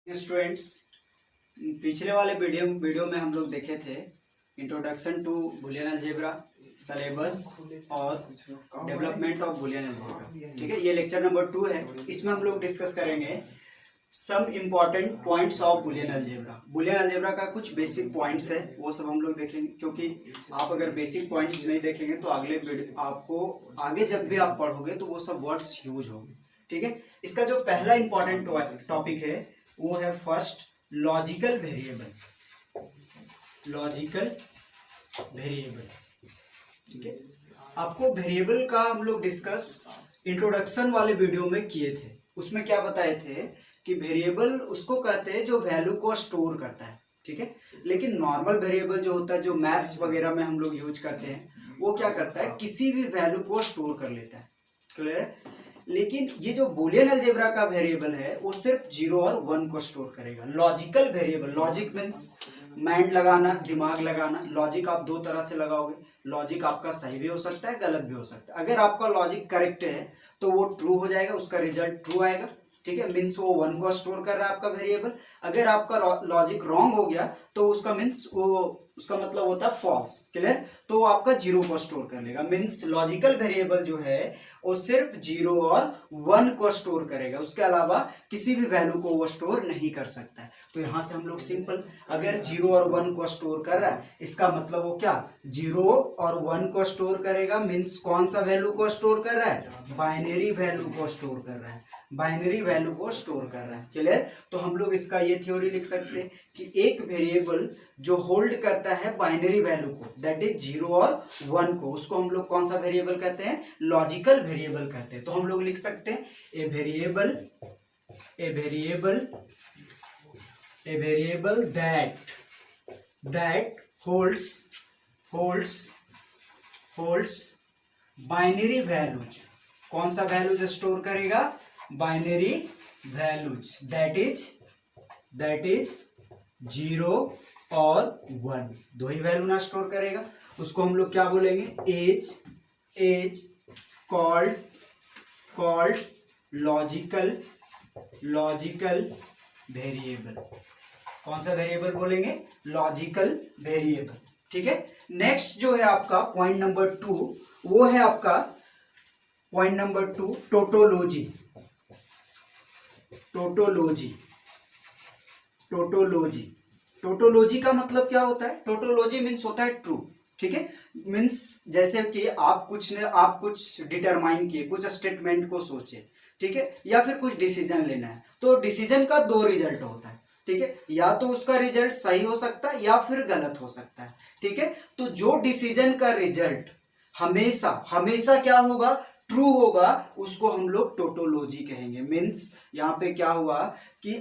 Students, पिछले वाले video में हम लोग देखे थे introduction to Boolean algebra, syllabus और डेवलपमेंट ऑफ बूलियन अलजेब्रा। ठीक है, ये लेक्चर नंबर 2 है। इसमें हम लोग डिस्कस करेंगे some important points of Boolean algebra. Boolean algebra का कुछ बेसिक पॉइंट्स है, वो सब हम लोग देखेंगे, क्योंकि आप अगर बेसिक पॉइंट्स नहीं देखेंगे तो आपको आगे जब भी आप पढ़ोगे तो वो सब वर्ड्स यूज होंगे। ठीक है, इसका जो पहला इंपॉर्टेंट टॉपिक है वो है first logical variable. Logical variable, ठीक है। आपको वेरिएबल का हम लोग डिस्कस इंट्रोडक्शन वाले वीडियो में किए थे। उसमें क्या बताए थे कि वेरिएबल उसको कहते हैं जो वैल्यू को स्टोर करता है। ठीक है, लेकिन नॉर्मल वेरिएबल जो होता है, जो मैथ्स वगैरह में हम लोग यूज करते हैं, वो क्या करता है, किसी भी वैल्यू को स्टोर कर लेता है। क्लियर है। लेकिन ये जो बूलियन अलजेब्रा का वेरिएबल है वो सिर्फ 0 और 1 को स्टोर करेगा। Logical variable, logic means mind लगाना, दिमाग लगाना। लॉजिक आप दो तरह से लगाओगे। लॉजिक आपका सही भी हो सकता है, गलत भी हो सकता है। अगर आपका लॉजिक करेक्ट है तो वो ट्रू हो जाएगा, उसका रिजल्ट ट्रू आएगा। ठीक है, मीन्स वो 1 को स्टोर कर रहा है आपका वेरिएबल। अगर आपका लॉजिक रॉन्ग हो गया तो उसका मीन्स उसका मतलब होता है फॉल्स। क्लियर, तो आपका 0 को स्टोर कर लेगा। मीन्स लॉजिकल वेरिएबल जो है वो सिर्फ 0 और 1 को स्टोर करेगा, उसके अलावा किसी भी वैल्यू को वो स्टोर नहीं कर सकता है। तो यहां से हम लोग सिंपल, अगर 0 और 1 को स्टोर कर रहा है, इसका मतलब वो क्या 0 और 1 को स्टोर करेगा। मीन्स कौन सा वैल्यू को स्टोर कर रहा है, बाइनरी वैल्यू को स्टोर कर रहा है, बाइनरी वैल्यू को स्टोर कर रहा है। क्लियर, तो हम लोग इसका ये थ्योरी लिख सकते हैं कि एक वेरिएबल जो होल्ड करता है बाइनरी वैल्यू को, दैट इज 0 और 1 को, उसको हम लोग कौन सा वेरिएबल कहते हैं, लॉजिकल वेरिएबल कहते हैं। तो हम लोग लिख सकते हैं a variable that holds binary values. कौन सा वैल्यूज स्टोर करेगा, बाइनरी वैल्यूज, दैट इज 0 और 1, दो ही वैल्यू ना स्टोर करेगा। उसको हम लोग क्या बोलेंगे, एज कॉल्ड लॉजिकल वेरिएबल। कौन सा वेरिएबल बोलेंगे, लॉजिकल वेरिएबल। ठीक है, नेक्स्ट जो है आपका पॉइंट नंबर 2, वो है आपका पॉइंट नंबर 2 टोटोलॉजी। टोटोलॉजी का मतलब क्या होता है, टोटोलॉजी मीन्स होता है ट्रू। ठीक है, मीन्स जैसे कि आप कुछ डिटरमाइन किए, कुछ स्टेटमेंट को सोचे, ठीक है, या फिर कुछ डिसीजन लेना है, तो डिसीजन का 2 रिजल्ट होता है। ठीक है, या तो उसका रिजल्ट सही हो सकता है या फिर गलत हो सकता है। ठीक है, तो जो डिसीजन का रिजल्ट हमेशा क्या होगा, ट्रू होगा, उसको हम लोग टोटोलॉजी कहेंगे। मीन्स यहाँ पे क्या हुआ कि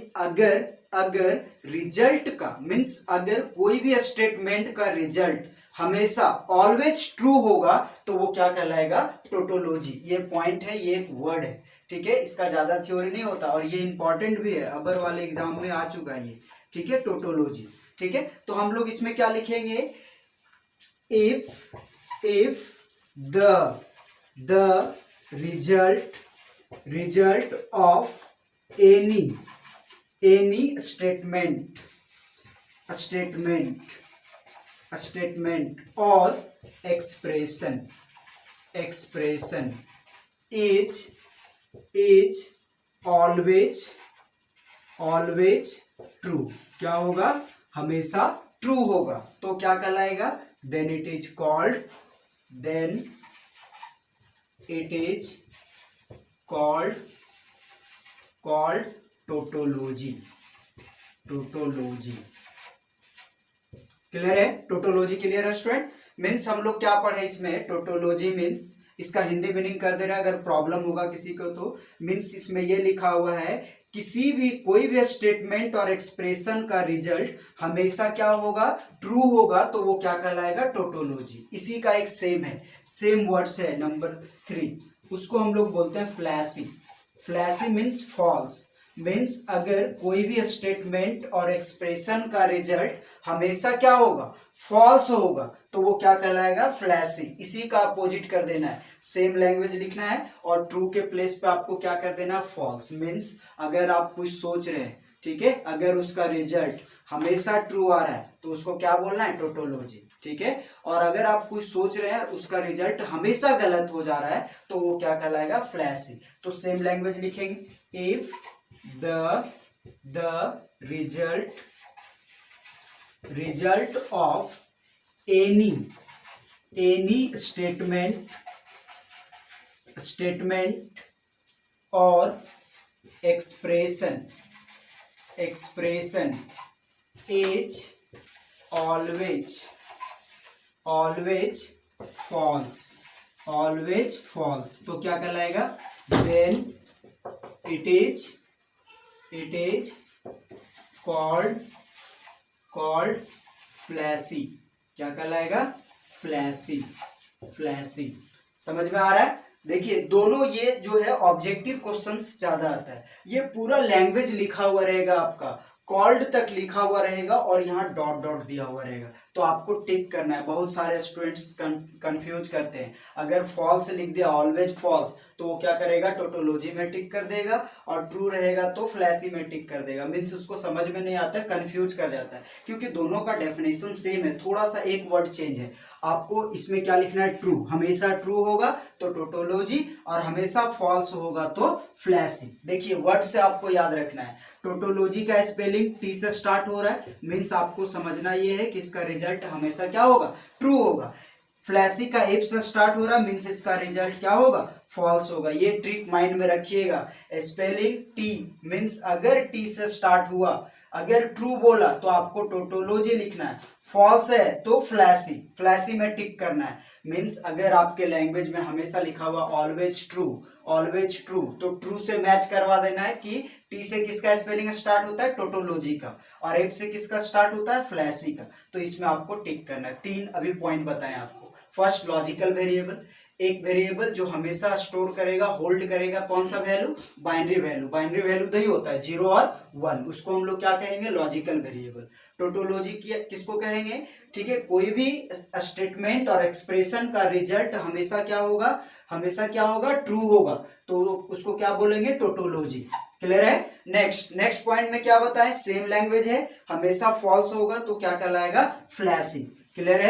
अगर रिजल्ट का मीन्स अगर कोई भी स्टेटमेंट का रिजल्ट हमेशा ऑलवेज ट्रू होगा तो वो क्या कहलाएगा, टोटोलॉजी। ये पॉइंट है, ये एक वर्ड है। ठीक है, इसका ज्यादा थ्योरी नहीं होता और ये इंपॉर्टेंट भी है, अबर वाले एग्जाम में आ चुका है ये। ठीक है, टोटोलॉजी। ठीक है, तो हम लोग इसमें क्या लिखेंगे, if the result of any statement or expression is always true, क्या होगा, हमेशा ट्रू होगा, तो क्या कहलाएगा, then it is called tautology. Clear है, टोटोलॉजी क्लियर है स्टूडेंट। मीन्स हम लोग क्या पढ़े इसमें, टोटोलॉजी मीन्स इसका हिंदी मीनिंग कर दे रहा है, अगर प्रॉब्लम होगा किसी को तो मीन्स इसमें ये लिखा हुआ है, कोई भी स्टेटमेंट और एक्सप्रेशन का रिजल्ट हमेशा क्या होगा, ट्रू होगा, तो वो क्या कहलाएगा, टोटोलॉजी। इसी का एक सेम वर्ड्स है नंबर 3, उसको हम लोग बोलते हैं फ्लैशी मीन्स फॉल्स। मीन्स अगर कोई भी स्टेटमेंट और एक्सप्रेशन का रिजल्ट हमेशा क्या होगा, फॉल्स होगा, तो वो क्या कहलाएगा, फ्लैशी। इसी का अपोजिट कर देना है, सेम लैंग्वेज लिखना है और ट्रू के प्लेस पे आपको क्या कर देना है, फॉल्स। मीन्स अगर आप कुछ सोच रहे हैं, ठीक है। अगर उसका रिजल्ट हमेशा ट्रू आ रहा है तो उसको क्या बोलना है, टोटोलॉजी, ठीक है। और अगर आप कुछ सोच रहे हैं उसका रिजल्ट हमेशा गलत हो जा रहा है तो वो क्या कहलाएगा, फ्लैसी। तो सेम लैंग्वेज लिखेंगे, if the result of any statement और expression is always false, तो क्या कहलाएगा, then it is called flashy, क्या कहलाएगा, फ्लैसी। समझ में आ रहा है। देखिए दोनों ये जो है ऑब्जेक्टिव क्वेश्चंस ज्यादा आता है, ये पूरा लैंग्वेज लिखा हुआ रहेगा, आपका कॉल्ड तक लिखा हुआ रहेगा और यहाँ डॉट डॉट दिया हुआ रहेगा, तो आपको टिक करना है। बहुत सारे स्टूडेंट्स कंफ्यूज करते हैं, अगर फॉल्स लिख दिया ऑलवेज फॉल्स तो वो क्या करेगा, टोटोलॉजी में टिक कर देगा, और ट्रू रहेगा तो फ्लैसी में टिक कर देगा। मीन्स उसको समझ में नहीं आता, कंफ्यूज कर जाता है, क्योंकि दोनों का डेफिनेशन सेम है, थोड़ा सा एक वर्ड चेंज है। आपको इसमें क्या लिखना है, ट्रू, हमेशा ट्रू होगा तो टोटोलॉजी, और हमेशा फॉल्स होगा तो फ्लैसी। देखिए वर्ड से आपको याद रखना है, टोटोलॉजी का स्पेलिंग टी से स्टार्ट हो रहा है, मीन्स आपको समझना ये है कि इसका रिजल्ट हमेशा क्या होगा, ट्रू होगा। फ्लैसी का एफ से स्टार्ट हो रहा है, मीन्स इसका रिजल्ट क्या होगा, फॉल्स होगा। ये ट्रिक माइंड में रखिएगा। स्पेलिंग टी मीन्स अगर टी से स्टार्ट हुआ, अगर ट्रू बोला तो आपको टोटोलॉजी लिखना है, फॉल्स है तो फ्लैसी में टिक करना है। मीन्स अगर आपके लैंग्वेज में हमेशा लिखा हुआ ऑलवेज ट्रू, तो ट्रू से मैच करवा देना है कि टी से किसका स्पेलिंग स्टार्ट होता है, टोटोलॉजी का, और एफ से किसका स्टार्ट होता है, फ्लैसी का, तो इसमें आपको टिक करना है। 3 अभी पॉइंट बताएं आपको। फर्स्ट, लॉजिकल वेरिएबल, एक वेरिएबल जो हमेशा स्टोर करेगा, होल्ड करेगा कौन सा वैल्यू, बाइनरी वैल्यू तो ही होता है 0 और 1, उसको हम लोग क्या कहेंगे, लॉजिकल वेरिएबल। टोटोलॉजी किसको कहेंगे, ठीक है, कोई भी स्टेटमेंट और एक्सप्रेशन का रिजल्ट हमेशा क्या होगा, ट्रू होगा, तो उसको क्या बोलेंगे, टोटोलॉजी। क्लियर है। नेक्स्ट पॉइंट में क्या बताएं, सेम लैंग्वेज है, हमेशा फॉल्स होगा तो क्या कहलाएगा, फ्लैसी। क्लियर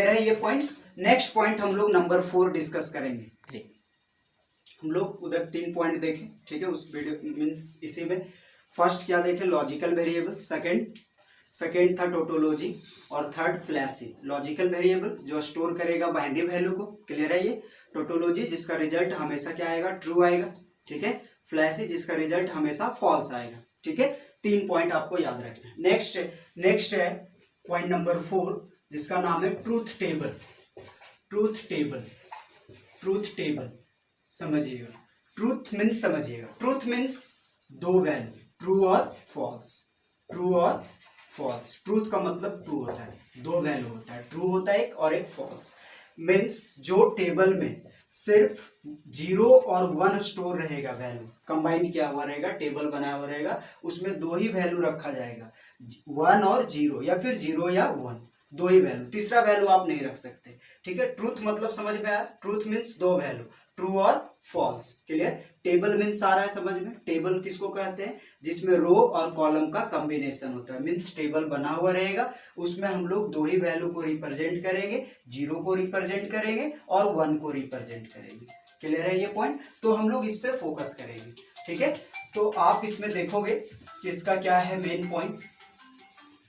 है ये पॉइंट्स। नेक्स्ट पॉइंट हम लोग नंबर 4 डिस्कस करेंगे। हम लोग उधर 3 पॉइंट देखें, ठीक है, उस वीडियो मीन्स इसी में। फर्स्ट क्या देखें, लॉजिकल वेरिएबल, सेकंड था टोटोलॉजी, और थर्ड फ्लैसी। लॉजिकल वेरिएबल जो स्टोर करेगा बाइनरी वैल्यू को, क्लियर है ये। टोटोलॉजी जिसका रिजल्ट हमेशा क्या आएगा, ट्रू आएगा, ठीक है। फ्लैसी जिसका रिजल्ट हमेशा फॉल्स आएगा, ठीक है। 3 पॉइंट आपको याद रखना है। नेक्स्ट है पॉइंट नंबर 4, जिसका नाम है ट्रूथ टेबल। समझिएगा, ट्रूथ मीन्स 2 वैल्यू, ट्रू और फॉल्स। ट्रूथ का मतलब ट्रू होता है, 2 वैल्यू होता है, ट्रू होता है एक और एक फॉल्स। मीन्स जो टेबल में सिर्फ 0 और 1 स्टोर रहेगा, वैल्यू कंबाइन किया हुआ रहेगा, टेबल बनाया हुआ रहेगा, उसमें 2 ही वैल्यू रखा जाएगा, 1 और 0, या फिर 0 या 1, 2 ही वैल्यू, तीसरा वैल्यू आप नहीं रख सकते, ठीक है। ट्रूथ मतलब समझ में आया, ट्रूथ मीन्स 2 वैल्यू, ट्रू और फॉल्स। क्लियर। टेबल मीन्स आ रहा है समझ में, टेबल किसको कहते हैं, जिसमें रो और कॉलम का कॉम्बिनेशन होता है। मीन्स टेबल बना हुआ रहेगा, उसमें हम लोग 2 ही वैल्यू को रिप्रेजेंट करेंगे, 0 को रिप्रेजेंट करेंगे और 1 को रिप्रेजेंट करेंगे। क्लियर है ये पॉइंट, तो हम लोग इस पे फोकस करेंगे, ठीक है। तो आप इसमें देखोगे कि इसका क्या है मेन पॉइंट,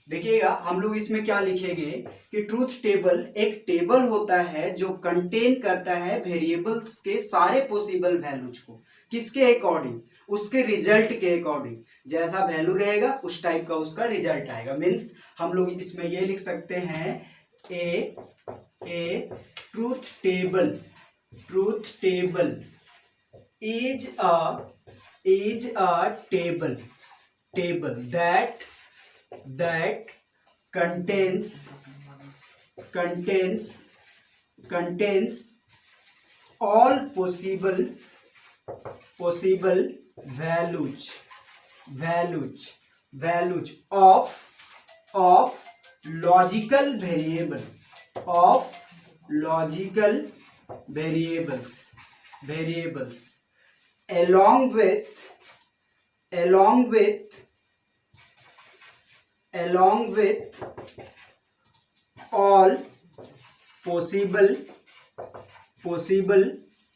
देखिएगा। हम लोग इसमें क्या लिखेंगे कि ट्रूथ टेबल एक टेबल होता है जो कंटेन करता है वेरिएबल्स के सारे पॉसिबल वैल्यूज को, किसके अकॉर्डिंग, उसके रिजल्ट के अकॉर्डिंग, जैसा वैल्यू रहेगा उस टाइप का उसका रिजल्ट आएगा। मीन्स हम लोग इसमें ये लिख सकते हैं, a truth table is a table that contains all possible values of logical variables along with along with all possible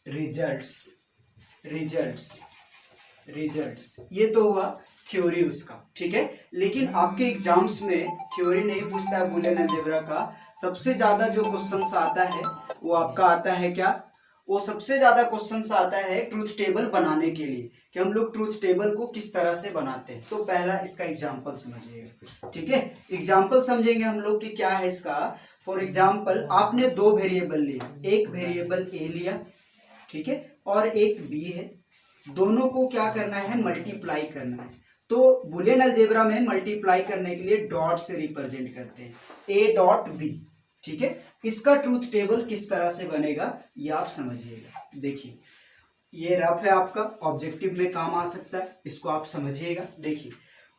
results। ये तो हुआ थ्योरी उसका, ठीक है। लेकिन आपके एग्जाम्स में थ्योरी नहीं पूछता है बूलियन अलजेब्रा का। सबसे ज्यादा जो क्वेश्चंस आता है वो आपका आता है क्या, वो सबसे ज्यादा क्वेश्चंस आता है ट्रूथ टेबल बनाने के लिए, कि हम लोग ट्रूथ टेबल को किस तरह से बनाते हैं। तो पहला इसका एग्जाम्पल समझिएगा, ठीक है। एग्जाम्पल समझेंगे हम लोग कि क्या है इसका। फॉर एग्जाम्पल आपने दो वेरिएबल लिए, एक वेरिएबल ए लिया, ठीक है, और एक बी है। दोनों को क्या करना है, मल्टीप्लाई करना है। तो बूलियन अलजेब्रा में मल्टीप्लाई करने के लिए डॉट से रिप्रेजेंट करते हैं, ए डॉट बी, ठीक है। इसका ट्रूथ टेबल किस तरह से बनेगा ये आप समझिएगा। देखिए ये रफ है आपका, ऑब्जेक्टिव में काम आ सकता है, इसको आप समझिएगा। देखिए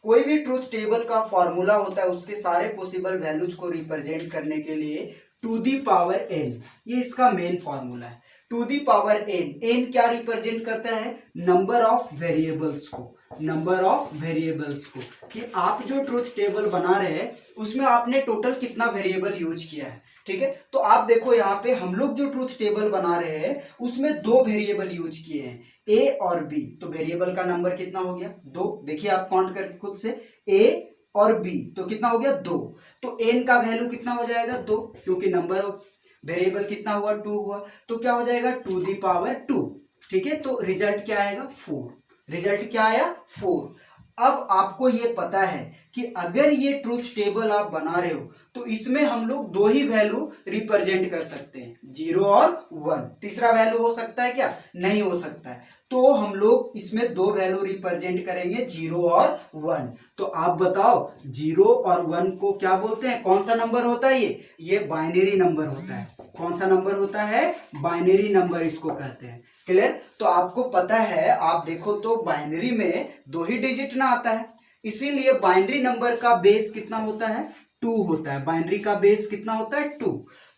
कोई भी ट्रूथ टेबल का फॉर्मूला होता है, उसके सारे पॉसिबल वैल्यूज को रिप्रेजेंट करने के लिए टू दी पावर एन, ये इसका मेन फॉर्मूला है। To the power N, N क्या रिप्रेजेंट करता है, नंबर ऑफ वेरिएबल्स को, नंबर ऑफ वेरिएबल्स को, कि आप जो ट्रूथ टेबल बना रहे हैं उसमें आपने टोटल कितना वेरिएबल यूज किया है, ठीक है। तो आप देखो यहाँ पे हम लोग जो ट्रूथ टेबल बना रहे हैं उसमें दो वेरिएबल यूज किए हैं, ए और बी। तो वेरिएबल का नंबर कितना हो गया, दो। देखिए आप काउंट करके खुद से, ए और बी तो कितना हो गया, दो। तो एन का वैल्यू कितना हो जाएगा, दो, क्योंकि नंबर ऑफ वेरिएबल कितना हुआ, टू हुआ। तो क्या हो जाएगा, टू दी पावर टू, ठीक है। तो रिजल्ट क्या आएगा, फोर। रिजल्ट क्या आया, फोर। अब आपको ये पता है कि अगर ये ट्रूथ टेबल आप बना रहे हो तो इसमें हम लोग दो ही वैल्यू रिप्रेजेंट कर सकते हैं, 0 और 1। तीसरा वैल्यू हो सकता है क्या, नहीं हो सकता है। तो हम लोग इसमें दो वैल्यू रिप्रेजेंट करेंगे, 0 और 1। तो आप बताओ 0 और 1 को क्या बोलते हैं, कौन सा नंबर होता है ये बाइनरी नंबर होता है। कौन सा नंबर होता है, बाइनरी नंबर इसको कहते हैं। क्लियर। तो आपको पता है, आप देखो तो बाइनरी में दो ही डिजिट ना आता है, इसीलिए बाइनरी नंबर का बेस कितना होता है, 2 होता है। बाइनरी का बेस कितना होता है, 2।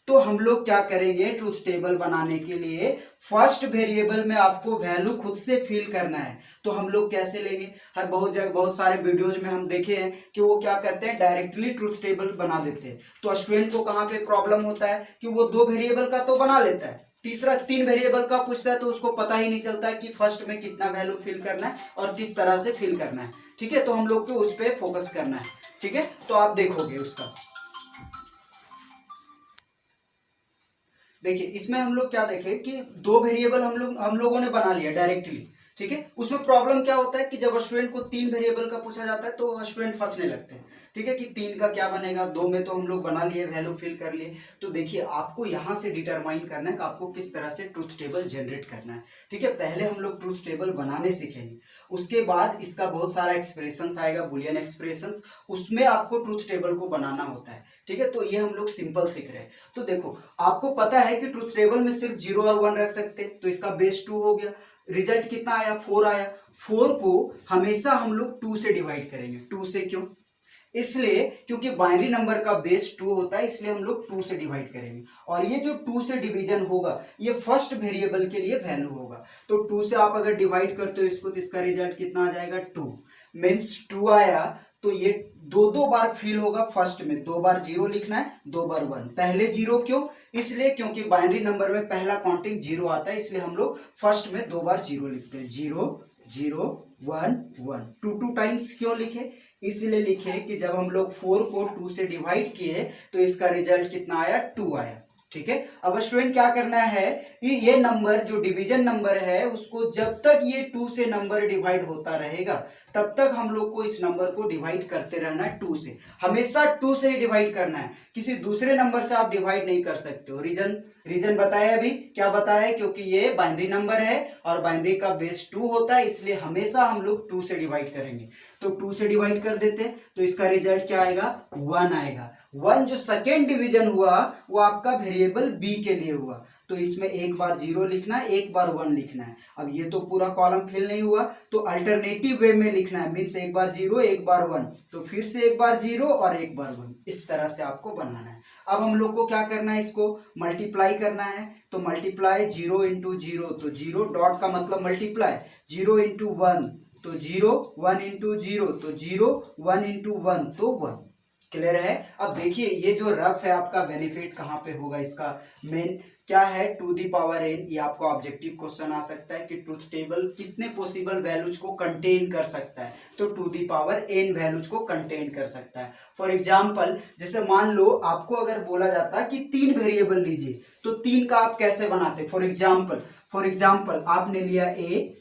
तो हम लोग क्या करेंगे, ट्रूथ टेबल बनाने के लिए फर्स्ट वेरिएबल में आपको वैल्यू खुद से फिल करना है। तो हम लोग कैसे लेंगे, हर बहुत जगह बहुत सारे वीडियोज में हम देखे हैं कि वो क्या करते हैं, डायरेक्टली ट्रूथ टेबल बना देते हैं। तो स्टूडेंट को कहाँ पे प्रॉब्लम होता है कि वो दो वेरिएबल का तो बना लेता है, तीसरा 3 वेरिएबल का पूछता है तो उसको पता ही नहीं चलता है कि फर्स्ट में कितना वैल्यू फिल करना है और किस तरह से फिल करना है, ठीक है। तो हम लोग को उस पर फोकस करना है, ठीक है। तो आप देखोगे उसका, देखिए इसमें हम लोग क्या देखें कि दो वेरिएबल हम लोगों ने बना लिया डायरेक्टली, ठीक है। उसमें प्रॉब्लम क्या होता है कि जब स्टूडेंट को 3 वेरिएबल का पूछा जाता है तो स्टूडेंट फंसने लगते हैं, ठीक है, कि 3 का क्या बनेगा, 2 में तो हम लोग बना लिए, वैल्यू फिल कर लिए। तो देखिए आपको यहाँ से डिटरमाइन करना है कि आपको किस तरह से ट्रूथ टेबल जनरेट करना है, ठीक है। पहले हम लोग ट्रूथ टेबल बनाने सीखेंगे, उसके बाद इसका बहुत सारा एक्सप्रेशंस आएगा, बुलियन एक्सप्रेशंस, उसमें आपको ट्रूथ टेबल को बनाना होता है, ठीक है। तो ये हम लोग सिंपल सीख रहे हैं। तो देखो आपको पता है कि ट्रूथ टेबल में सिर्फ 0 और 1 रख सकते हैं, तो इसका बेस 2 हो गया। रिजल्ट कितना आया, 4 आया। 4 को हमेशा हम लोग 2 से डिवाइड करेंगे। 2 से क्यों, इसलिए क्योंकि बाइनरी नंबर का बेस 2 होता है, इसलिए हम लोग 2 से डिवाइड करेंगे। और ये जो 2 से डिवीजन होगा ये फर्स्ट वेरिएबल के लिए वैल्यू होगा। तो 2 से आप अगर डिवाइड करते हो इसको तो इसका रिजल्ट कितना आ जाएगा, 2 मीन्स 2 आया। तो ये दो बार फिल होगा, फर्स्ट में 2 बार 0 लिखना है, 2 बार 1। पहले 0 क्यों, इसलिए क्योंकि बाइनरी नंबर में पहला काउंटिंग 0 आता है, इसलिए हम लोग फर्स्ट में 2 बार 0 लिखते हैं। 0 0 1 1, 2 टाइम्स क्यों लिखे, इसलिए लिखे कि जब हम लोग 4 को 2 से डिवाइड किए तो इसका रिजल्ट कितना आया, 2 आया, ठीक है। अब स्टूडेंट क्या करना है कि ये नंबर जो डिवीजन नंबर है उसको जब तक ये 2 से नंबर डिवाइड होता रहेगा तब तक हम लोग को इस नंबर को डिवाइड करते रहना है 2 से। हमेशा 2 से ही डिवाइड करना है, किसी दूसरे नंबर से आप डिवाइड नहीं कर सकते हो। रीजन बताया अभी, क्या बताया, क्योंकि ये बाइनरी नंबर है और बाइनरी का बेस 2 होता है, इसलिए हमेशा हम लोग 2 से डिवाइड करेंगे। तो 2 से डिवाइड कर देते हैं तो इसका रिजल्ट क्या आएगा, 1 आएगा। 1 जो सेकेंड डिवीजन हुआ वो आपका वेरिएबल बी के लिए हुआ, तो इसमें एक बार 0 लिखना है, एक बार 1 लिखना है। अब ये तो पूरा कॉलम फिल नहीं हुआ तो अल्टरनेटिव वे में लिखना है, मीन्स एक बार 0 एक बार 1, तो फिर से एक बार 0 और एक बार 1, इस तरह से आपको बनाना है। अब हम लोग को क्या करना है, इसको मल्टीप्लाई करना है। तो मल्टीप्लाई 0 इंटू 0, तो 0 डॉट का मतलब मल्टीप्लाई, 0 इंटू 1 तो 0, 1 इंटू 0 तो 0, 1 इंटू 1 तो 1, क्लियर है। अब देखिए ये जो रफ है आपका बेनिफिट कहाँ पे होगा, इसका मेन क्या है, टू दी पावर एन। ये आपका ऑब्जेक्टिव क्वेश्चन आ सकता है कि ट्रूथ टेबल कितने पॉसिबल वैल्यूज को कंटेन कर सकता है, तो to the power N values को कंटेन कर सकता है। फॉर एग्जांपल जैसे मान लो आपको अगर बोला जाता कि 3 वेरिएबल लीजिए, तो 3 का आप कैसे बनाते। फॉर एग्जाम्पल आपने लिया ए,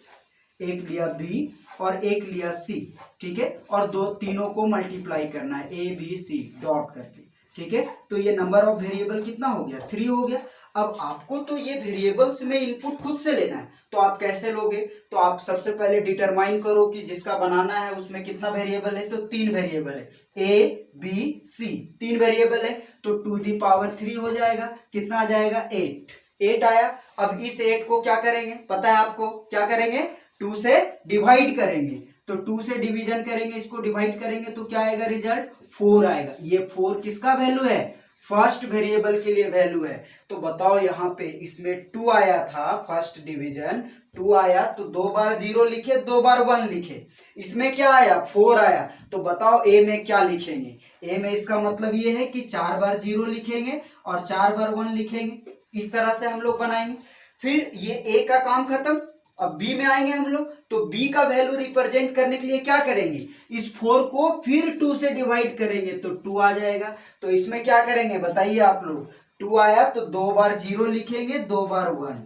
एक लिया बी और एक लिया सी, ठीक है, और तीनों को मल्टीप्लाई करना है ए बी सी डॉट करके, ठीक है। तो ये नंबर ऑफ वेरिएबल कितना हो गया, 3 हो गया। अब आपको तो ये वेरिएबल्स में इनपुट खुद से लेना है, तो आप कैसे लोगे, तो आप सबसे पहले डिटरमाइन करो कि जिसका बनाना है उसमें कितना वेरिएबल है, तो 3 वेरिएबल है, ए बी सी 3 वेरिएबल है, तो टू दी पावर 3 हो जाएगा। कितना आ जाएगा, 8 आया। अब इस 8 को क्या करेंगे, पता है आपको क्या करेंगे, 2 से डिवाइड करेंगे, तो 2 से डिवीजन करेंगे, इसको डिवाइड करेंगे तो क्या आएगा रिजल्ट, 4 आएगा। ये 4 किसका वैल्यू है, फर्स्ट वेरिएबल के लिए वैल्यू है। तो बताओ यहाँ पे इसमें 2 आया था, फर्स्ट डिवीजन 2 आया, तो 2 बार 0 लिखे, 2 बार 1 लिखे। इसमें क्या आया, 4 आया, तो बताओ ए में क्या लिखेंगे। ए में इसका मतलब ये है कि 4 बार 0 लिखेंगे और 4 बार 1 लिखेंगे। इस तरह से हम लोग बनाएंगे। फिर ये ए का काम खत्म। अब बी में आएंगे हम लोग, तो बी का वैल्यू रिप्रेजेंट करने के लिए क्या करेंगे, इस 4 को फिर 2 से डिवाइड करेंगे, तो 2 आ जाएगा। तो इसमें क्या करेंगे बताइए आप लोग, 2 आया तो 2 बार 0 लिखेंगे, 2 बार 1,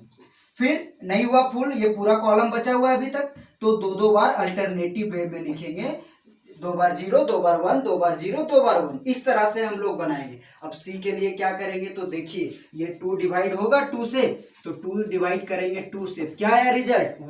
फिर नहीं हुआ फुल, ये पूरा कॉलम बचा हुआ है अभी तक, तो 2 बार अल्टरनेटिव वे में लिखेंगे, 2 बार 0, 2 बार 1, 2 बार 0, 2 बार 1, इस तरह से हम लोग बनाएंगे। अब सी के लिए क्या करेंगे, तो देखिए ये 2 डिवाइड होगा 2 से, तो 2 डिवाइड करेंगे 2 से, क्या आया रिजल्ट,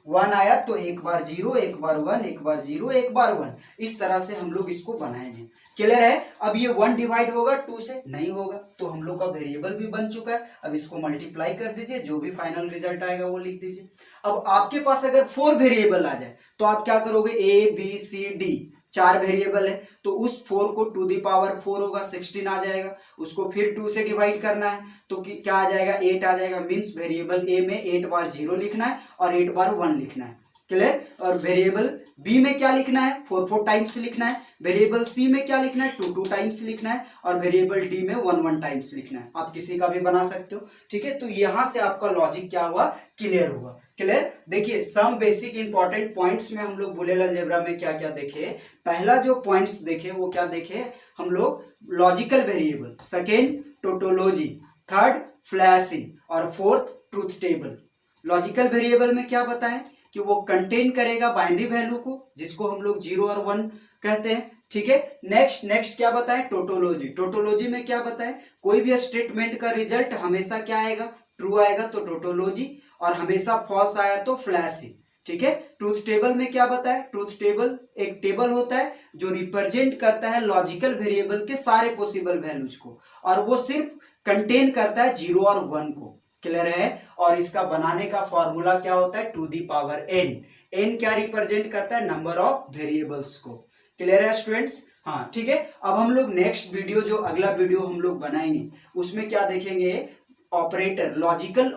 1 आया, तो 1 बार 0, 1 बार 1, 1 बार 0, 1 बार 1, इस तरह से हम लोग इसको बनाएंगे। क्लियर है। अब ये 1 डिवाइड होगा 2 से, नहीं होगा, तो हम लोग का वेरिएबल भी बन चुका है। अब इसको मल्टीप्लाई कर दीजिए, जो भी फाइनल रिजल्ट आएगा वो लिख दीजिए। अब आपके पास अगर 4 वेरिएबल आ जाए तो आप क्या करोगे, A B C D 4 variable है, तो उस 4 को टू दी पावर 4 होगा, 16 आ जाएगा, उसको फिर 2 से डिवाइड करना है, तो क्या आ जाएगा, 8 आ जाएगा। मीन्स वेरिएबल ए में 8 बार 0 लिखना है और 8 बार 1 लिखना है। क्लियर। और वेरिएबल बी में क्या लिखना है, 4 टाइम्स लिखना है। वेरिएबल सी में क्या लिखना है, 2 टाइम्स लिखना है। और वेरिएबल डी में 1 टाइम्स लिखना है। आप किसी का भी बना सकते हो, ठीक है। तो यहां से आपका लॉजिक क्या हुआ, क्लियर हुआ। क्लियर। देखिए सम बेसिक इंपॉर्टेंट पॉइंट्स में हम लोग बूलियन अलजेब्रा में क्या क्या देखे। पहला जो पॉइंट्स देखे वो क्या देखे हम लोग, logical variable, second tautology, third flashing और fourth truth table. Logical variable में क्या बताएं कि वो कंटेन करेगा बाइनरी वैल्यू को, जिसको हम लोग 0 और 1 कहते हैं, ठीक है। नेक्स्ट क्या बताएं, टोटोलॉजी। टोटोलॉजी में क्या बताएं, कोई भी स्टेटमेंट का रिजल्ट हमेशा क्या आएगा, ट्रू आएगा, तो टोटोलॉजी, और हमेशा फॉल्स आया तो फ्लैशिंग, ठीक है। ट्रूथ टेबल में क्या बताएं, ट्रूथ टेबल एक टेबल होता है जो रिप्रेजेंट करता है लॉजिकल वेरिएबल के सारे पॉसिबल वैल्यूज को, और वो सिर्फ कंटेन करता है 0 और 1 को। क्लियर है। और इसका बनाने का फॉर्मूला क्या होता है, to the power N. N क्या रिप्रेजेंट करता है, नंबर ऑफ वेरिएबल्स को। क्लियर है स्टूडेंट्स। हाँ ठीक है। अब हम लोग नेक्स्ट वीडियो, जो अगला वीडियो हम लोग बनाएंगे, उसमें क्या देखेंगे, ऑपरेटर, लॉजिकल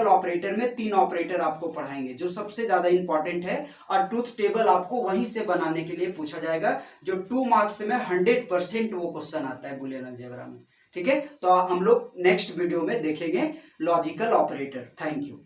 ऑपरेटर में 3 ऑपरेटर आपको पढ़ाएंगे जो सबसे ज्यादा इंपॉर्टेंट है। और ट्रूथ टेबल आपको वहीं से बनाने के लिए पूछा जाएगा, जो 2 मार्क्स में 100% वो क्वेश्चन आता है बूलियन अलजेब्रा में, ठीक है। तो हम लोग नेक्स्ट वीडियो में देखेंगे लॉजिकल ऑपरेटर। Thank you.